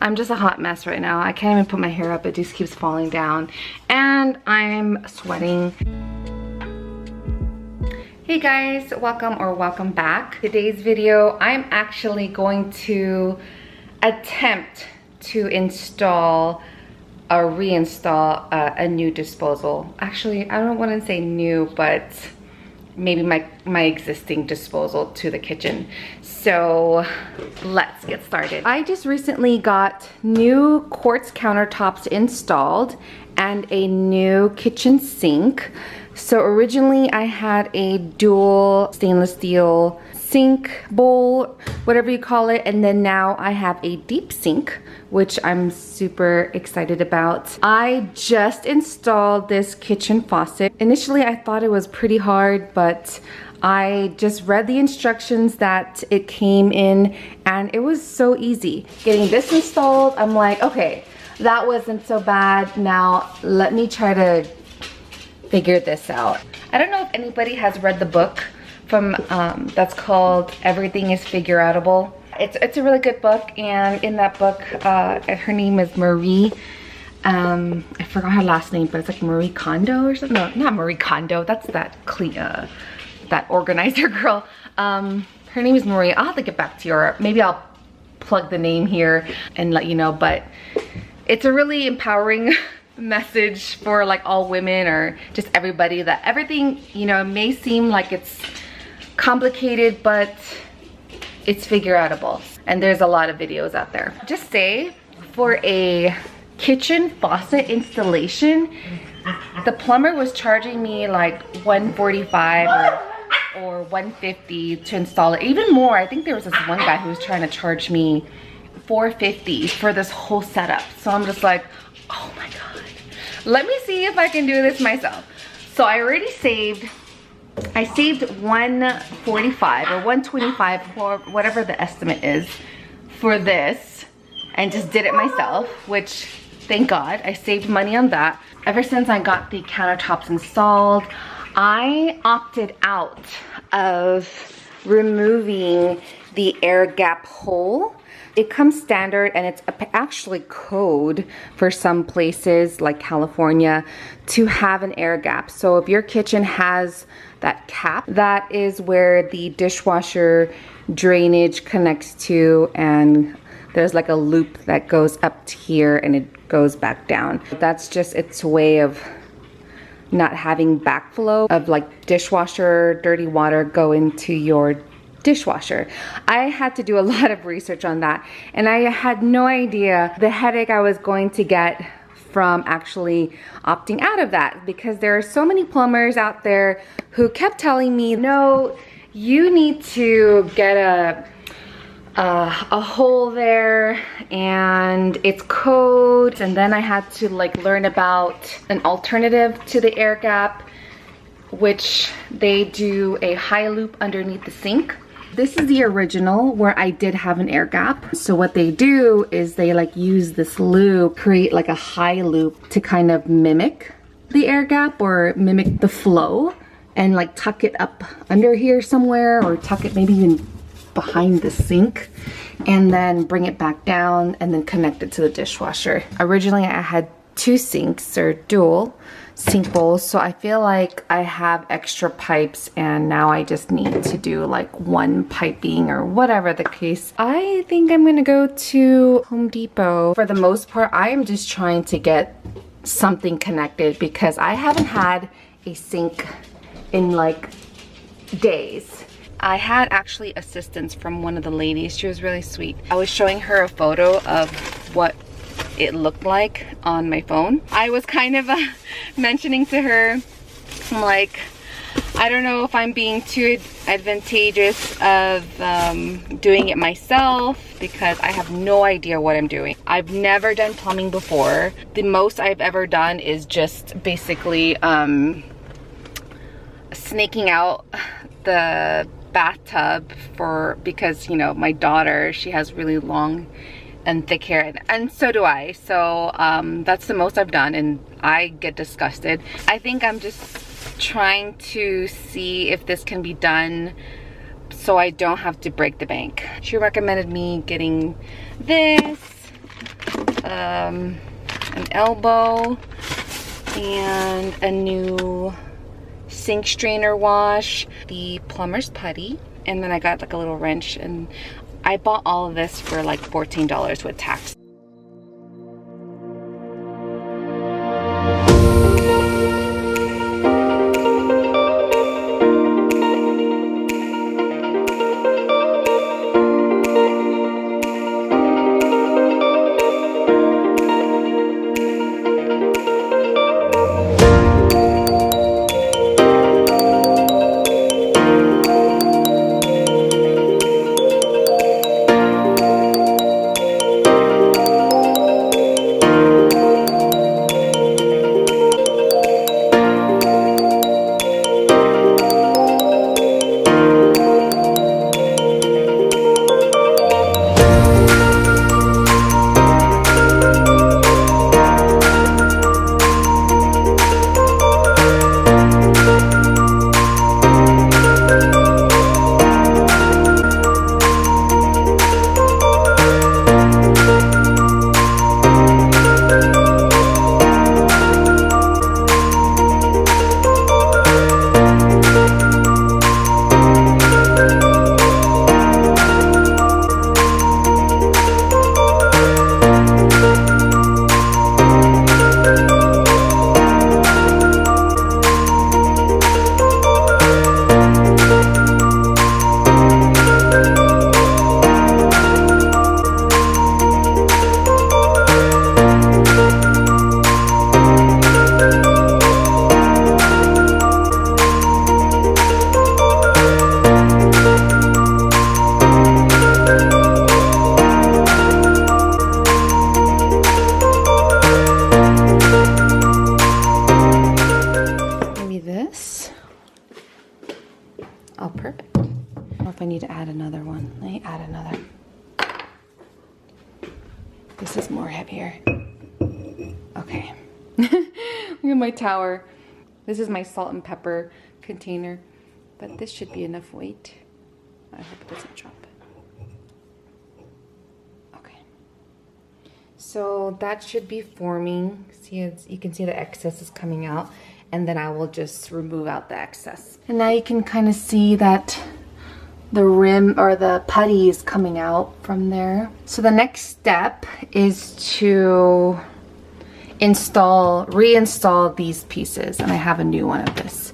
I'm just a hot mess right now. I can't even put my hair up. It just keeps falling down. And I'm sweating. Hey guys, welcome back. Today's video, I'm actually going to attempt to install or reinstall a new disposal. Actually, I don't want to say new, but maybe my existing disposal to the kitchen. So let's get started. I just recently got new quartz countertops installed and a new kitchen sink. So originally I had a dual stainless steel sink, bowl, whatever you call it, and then now I have a deep sink, which I'm super excited about. I just installed this kitchen faucet. Initially I thought it was pretty hard, but I just read the instructions that it came in and it was so easy. Getting this installed, I'm like, okay, that wasn't so bad. Now let me try to figure this out. I don't know if anybody has read the book from that's called Everything is Figure-Outable. It's a really good book, and in that book, her name is Marie. I forgot her last name, but it's like Marie Kondo or something. No, not Marie Kondo. That's that that organizer girl. Her name is Marie. I'll have to get back to you, or maybe I'll plug the name here and let you know. But it's a really empowering message for like all women or just everybody, that everything, you know, may seem like it's complicated, but it's figure-outable, and there's a lot of videos out there. Just say for a kitchen faucet installation, the plumber was charging me like $145 or $150 to install it, even more. I think there was this one guy who was trying to charge me $450 for this whole setup. So I'm just like, oh my god, let me see if I can do this myself. So I already saved, I saved $145 or $125 for whatever the estimate is for this, and just did it myself, which thank God I saved money on that. Ever since I got the countertops installed, I opted out of removing the air gap hole. It comes standard, and it's actually code for some places like California to have an air gap. So if your kitchen has that cap, that is where the dishwasher drainage connects to, and there's like a loop that goes up to here and it goes back down. That's just its way of not having backflow of like dishwasher dirty water go into your dishwasher. I had to do a lot of research on that, and I had no idea the headache I was going to get from actually opting out of that, because there are so many plumbers out there who kept telling me, no, you need to get a hole there and it's code. And then I had to like learn about an alternative to the air gap, which they do a high loop underneath the sink. This is the original where I did have an air gap. So what they do is they like use this loop, create like a high loop to kind of mimic the air gap or mimic the flow, and like tuck it up under here somewhere, or tuck it maybe even behind the sink, and then bring it back down and then connect it to the dishwasher. Originally I had two sinks, or dual sink bowls, so I feel like I have extra pipes, and now I just need to do like one piping or whatever the case. I think I'm gonna go to Home Depot. For the most part, I am just trying to get something connected, because I haven't had a sink in like days. I had actually assistance from one of the ladies. She was really sweet. I was showing her a photo of what it looked like on my phone. I was kind of mentioning to her, I'm like, I don't know if I'm being too advantageous of doing it myself, because I have no idea what I'm doing. I've never done plumbing before. The most I've ever done is just basically snaking out the bathtub because you know, my daughter, she has really long and thick hair, and so do I. So that's the most I've done, and I get disgusted. I think I'm just trying to see if this can be done so I don't have to break the bank. She recommended me getting this. an elbow, and a new sink strainer wash, the plumber's putty, and then I got like a little wrench, and I bought all of this for like $14 with tax. Oh, perfect. I don't know if I need to add another one. Let me add another. This is more heavier. Okay. Look at my tower. This is my salt and pepper container, but this should be enough weight. I hope it doesn't drop. Okay. So that should be forming. See, you can see the excess is coming out, and then I will just remove out the excess. And now you can kind of see that the rim or the putty is coming out from there. So the next step is to reinstall these pieces, and I have a new one of this.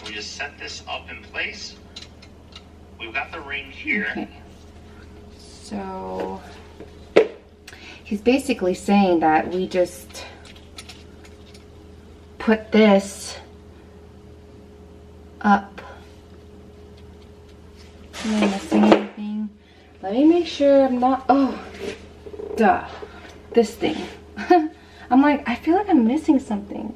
We just set this up in place. We've got the ring here. Okay. So he's basically saying that we just put this up. Am I missing anything? Let me make sure I'm not, oh, duh, this thing. I'm like, I feel like I'm missing something.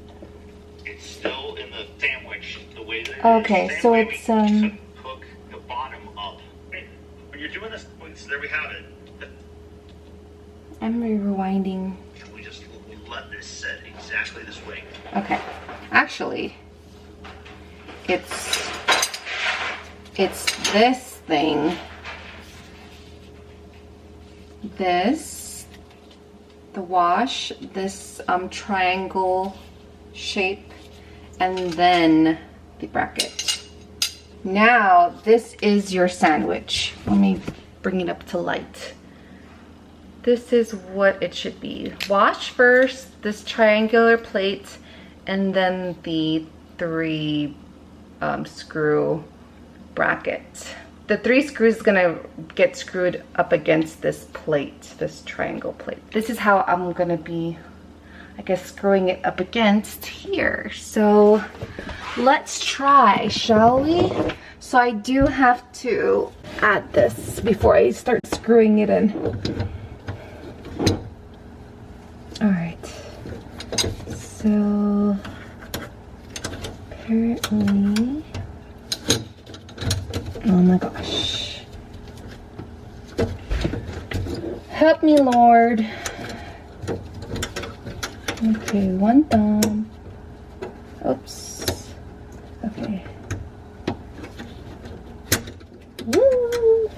It's still in the sandwich, the way that okay, it is. so it's, Hook the bottom up. When you're doing this, so there we have it. I'm rewinding. Can we just let this set exactly this way? Okay, actually, it's this thing, this, the wash, this triangle shape, and then the bracket. Now this is your sandwich. Let me bring it up to light. This is what it should be. Wash first, this triangular plate, and then the 3 screw bracket. The 3 screws is gonna get screwed up against this plate, this triangle plate. This is how I'm gonna be, I guess, screwing it up against here. So let's try, shall we? So I do have to add this before I start screwing it in. All right, so apparently, oh my gosh. Help me, Lord. Okay, 1 thumb. Oops. Okay. Woo!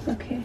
Okay.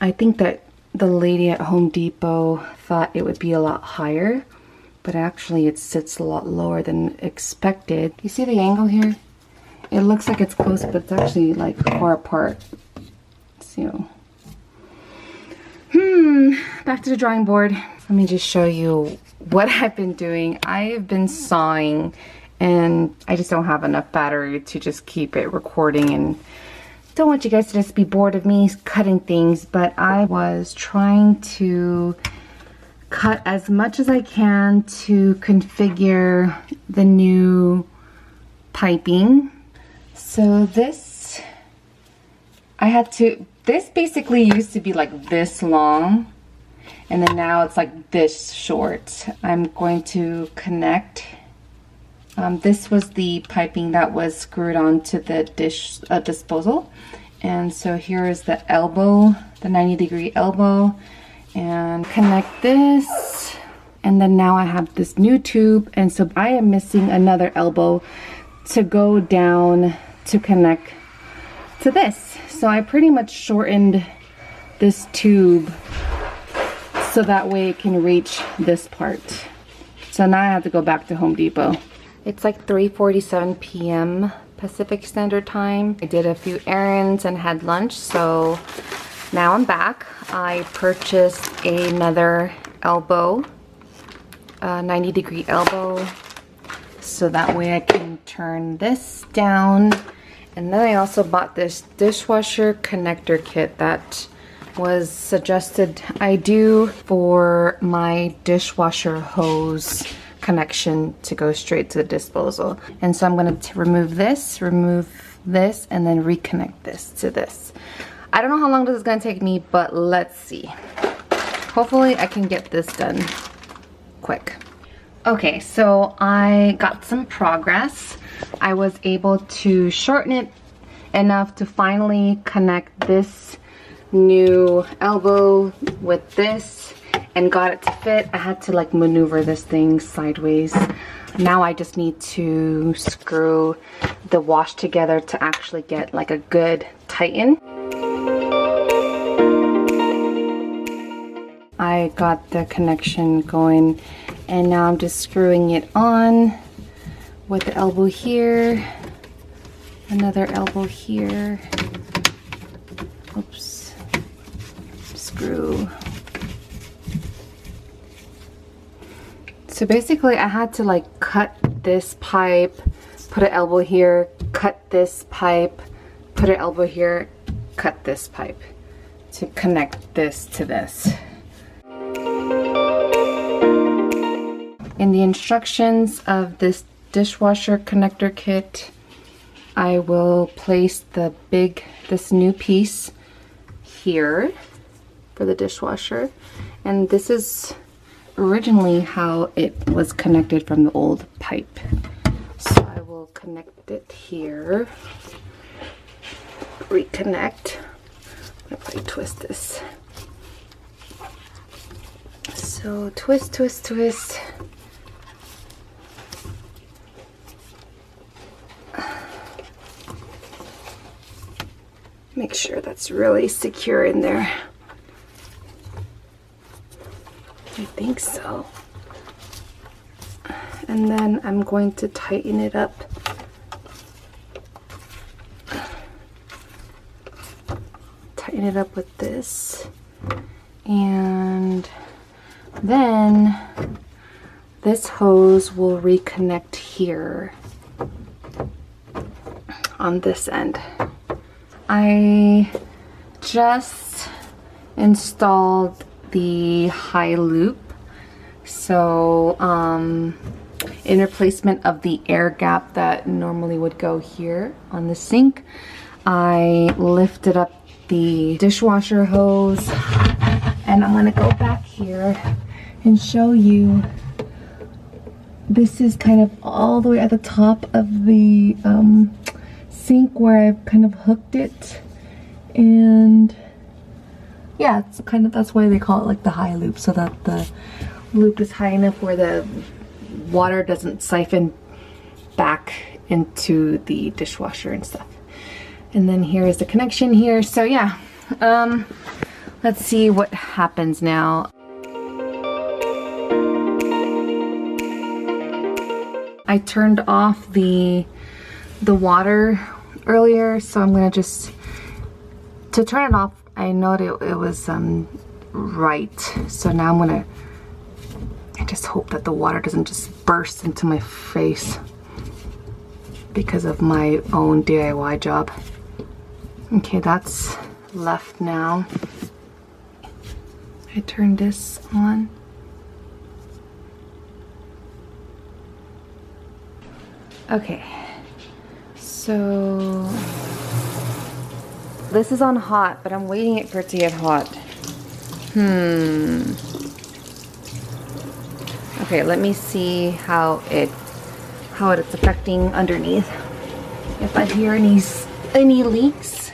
I think that the lady at Home Depot thought it would be a lot higher, but actually it sits a lot lower than expected. You see the angle here? It looks like it's close, but it's actually like far apart. So, back to the drawing board. Let me just show you what I've been doing. I've been sawing, and I just don't have enough battery to just keep it recording, and don't want you guys to just be bored of me cutting things, but I was trying to cut as much as I can to configure the new piping. So this, this basically used to be like this long, and then now it's like this short. I'm going to connect. This was the piping that was screwed onto the dish disposal. And so here is the elbow, the 90-degree elbow, and connect this. And then now I have this new tube, and so I am missing another elbow to go down to connect to this. So I pretty much shortened this tube so that way it can reach this part. So now I have to go back to Home Depot. It's like 3:47 p.m. Pacific Standard Time. I did a few errands and had lunch, so now I'm back. I purchased another elbow, a 90-degree elbow, so that way I can turn this down. And then I also bought this dishwasher connector kit that was suggested I do for my dishwasher hose connection to go straight to the disposal. And so I'm going to remove this, and then reconnect this to this. I don't know how long this is going to take me, but let's see. Hopefully I can get this done quick. Okay, so I got some progress. I was able to shorten it enough to finally connect this new elbow with this and got it to fit. I had to like maneuver this thing sideways. Now I just need to screw the wash together to actually get like a good tighten. I got the connection going, and now I'm just screwing it on with the elbow here, another elbow here. Oops. Screw. So basically I had to like cut this pipe, put an elbow here, cut this pipe, put an elbow here, cut this pipe to connect this to this. In the instructions of this dishwasher connector kit, I will place this new piece here for the dishwasher, and this is originally how it was connected from the old pipe. So I will connect it here, reconnect. I'm gonna probably twist this. So twist, twist, twist. Make sure that's really secure in there. I think so. And then I'm going to tighten it up. Tighten it up with this. And then this hose will reconnect here on this end. I just installed the Highloop, so in replacement of the air gap that normally would go here on the sink, I lifted up the dishwasher hose, and I'm gonna go back here and show you. This is kind of all the way at the top of the sink where I've kind of hooked it, and yeah, it's kind of, that's why they call it like the high loop, so that the loop is high enough where the water doesn't siphon back into the dishwasher and stuff. And then here is the connection here. So yeah, Let's see what happens now. I turned off the water earlier, so I'm gonna just, to turn it off, I know that it was right. So now I'm gonna, I just hope that the water doesn't just burst into my face because of my own DIY job. Okay, that's left now. I turn this on. Okay, so this is on hot, but I'm waiting for it to get hot. Okay, let me see how it's affecting underneath. If I hear any leaks.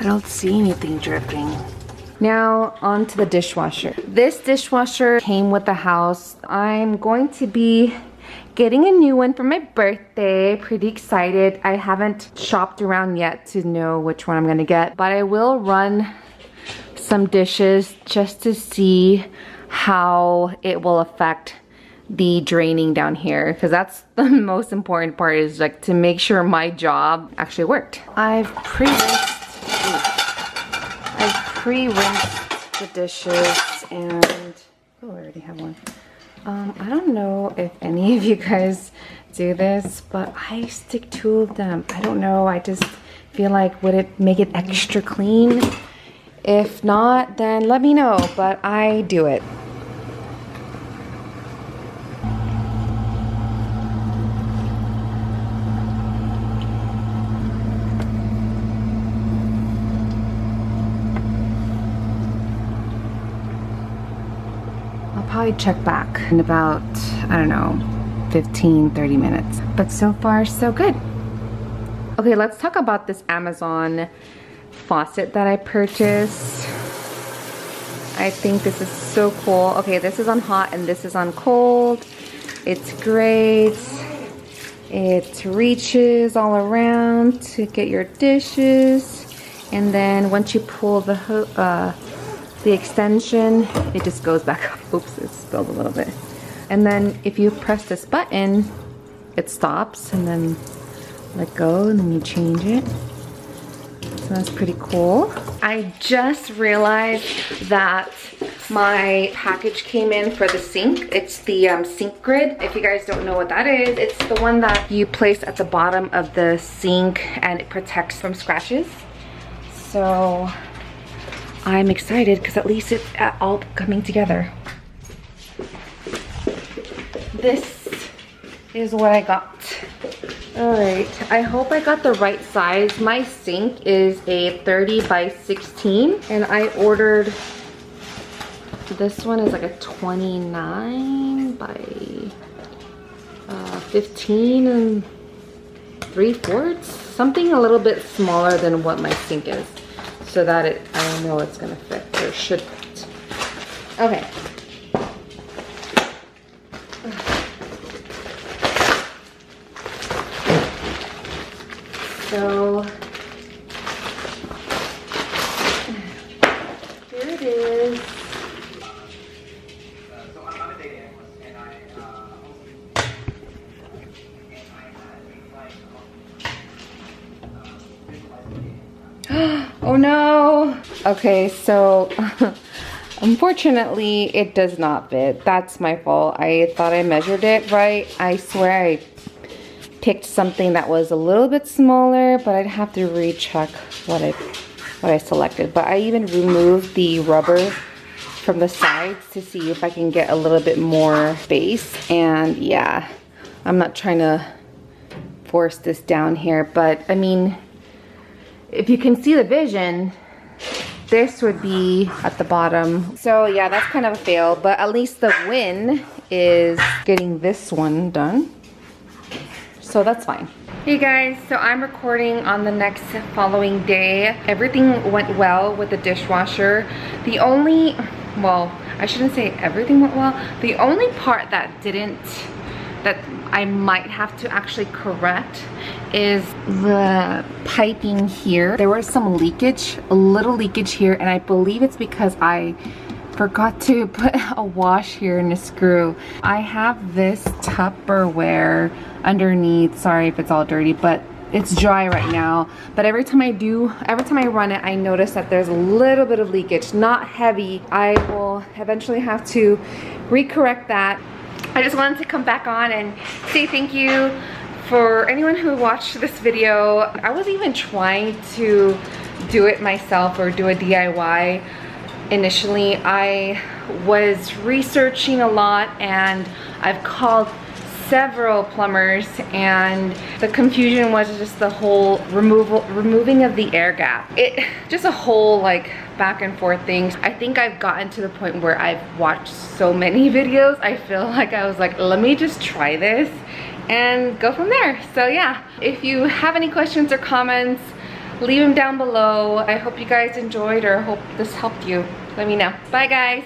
I don't see anything dripping. Now onto the dishwasher. This dishwasher came with the house. I'm going to be getting a new one for my birthday. Pretty excited. I haven't shopped around yet to know which one I'm gonna get, but I will run some dishes just to see how it will affect the draining down here, because that's the most important part, is like to make sure my job actually worked. I've pre-rinsed the dishes, and oh, I already have one. I don't know if any of you guys do this, but I stick two of them. I don't know, I just feel like, would it make it extra clean? If not, then let me know, but I do it. Probably check back in about, I don't know, 15-30 minutes. But so far, so good. Okay, let's talk about this Amazon faucet that I purchased. I think this is so cool. Okay, this is on hot and this is on cold. It's great. It reaches all around to get your dishes. And then once you pull the extension, it just goes back up. Oops, it spilled a little bit. And then if you press this button, it stops, and then let go, and then you change it. So that's pretty cool. I just realized that my package came in for the sink. It's the sink grid. If you guys don't know what that is, it's the one that you place at the bottom of the sink and it protects from scratches. So I'm excited because at least it's all coming together. This is what I got. All right, I hope I got the right size. My sink is a 30 by 16 and I ordered, this one is like a 29 by 15 and 3/4, something a little bit smaller than what my sink is, so that I know it's gonna fit, or should fit. Okay. So here it is. Oh no! Okay, so unfortunately it does not fit. That's my fault. I thought I measured it right. I swear I picked something that was a little bit smaller, but I'd have to recheck what I selected. But I even removed the rubber from the sides to see if I can get a little bit more space. And yeah, I'm not trying to force this down here, but I mean, if you can see the vision, this would be at the bottom. So yeah, that's kind of a fail, but at least the win is getting this one done. So that's fine. Hey guys, so I'm recording on the next following day. Everything went well with the dishwasher. The only well, I shouldn't say everything went well. The only part that didn't, that I might have to actually correct, is the piping here. There was some leakage, a little leakage here, and I believe it's because I forgot to put a wash here and a screw. I have this Tupperware underneath. Sorry if it's all dirty, but it's dry right now. But every time I run it, I notice that there's a little bit of leakage. Not heavy. I will eventually have to recorrect that. I just wanted to come back on and say thank you for anyone who watched this video. I was even trying to do it myself or do a DIY. Initially, I was researching a lot and I've called several plumbers, and the confusion was just the whole removing of the air gap. It just a whole like back and forth thing. I think I've gotten to the point where I've watched so many videos, I feel like I was like, let me just try this and go from there. So yeah, if you have any questions or comments, leave them down below. I hope you guys enjoyed, or hope this helped you. Let me know. Bye guys.